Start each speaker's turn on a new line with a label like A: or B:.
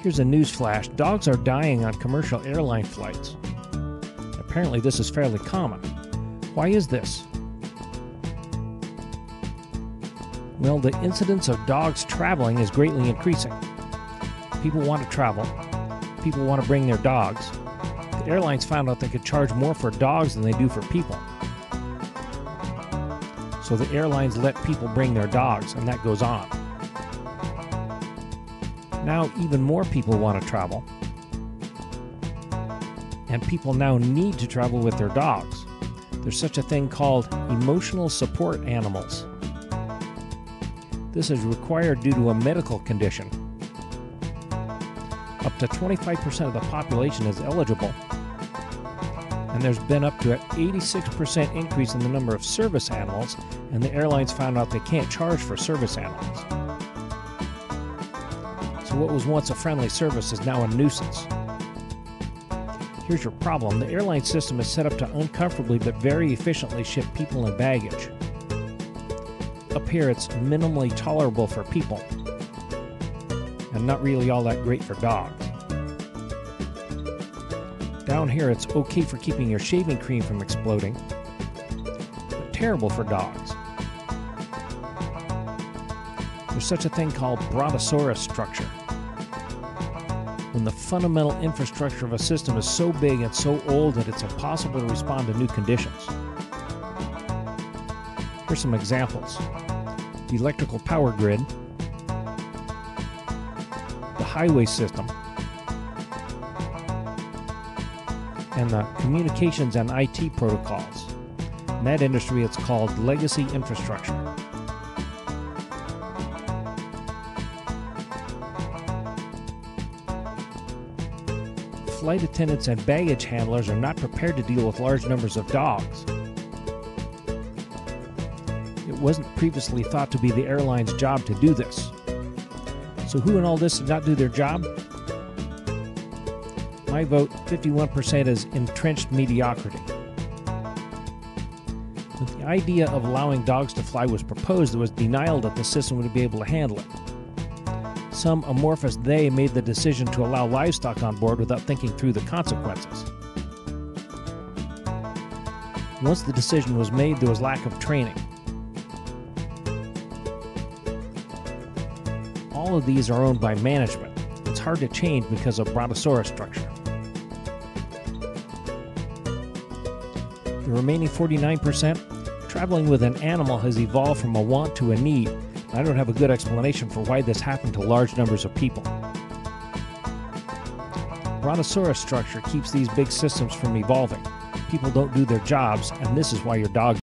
A: Here's a news flash. Dogs are dying on commercial airline flights. Apparently this is fairly common. Why is this? Well, the incidence of dogs traveling is greatly increasing. People want to travel. People want to bring their dogs. The airlines found out they could charge more for dogs than they do for people. So the airlines let people bring their dogs, and that goes on. Now even more people want to travel. And people now need to travel with their dogs. There's such a thing called emotional support animals. This is required due to a medical condition. Up to 25% of the population is eligible. And there's been up to an 86% increase in the number of service animals, and the airlines found out they can't charge for service animals. So what was once a friendly service is now a nuisance. Here's your problem. The airline system is set up to uncomfortably but very efficiently ship people and baggage. Up here it's minimally tolerable for people, and not really all that great for dogs. Down here it's okay for keeping your shaving cream from exploding, but terrible for dogs. There's such a thing called Brontosaurus structure. When the fundamental infrastructure of a system is so big and so old that it's impossible to respond to new conditions. Here's some examples. The electrical power grid, the highway system, and the communications and IT protocols. In that industry, it's called legacy infrastructure. Flight attendants and baggage handlers are not prepared to deal with large numbers of dogs. It wasn't previously thought to be the airline's job to do this. So who in all this did not do their job? My vote, 51%, is entrenched mediocrity. When the idea of allowing dogs to fly was proposed, there was denial that the system would be able to handle it. Some amorphous they made the decision to allow livestock on board without thinking through the consequences. Once the decision was made, there was lack of training. All of these are owned by management. It's hard to change because of Brontosaurus structure. The remaining 49%, traveling with an animal has evolved from a want to a need. I don't have a good explanation for why this happened to large numbers of people. Brontosaurus structure keeps these big systems from evolving. People don't do their jobs, and this is why your dog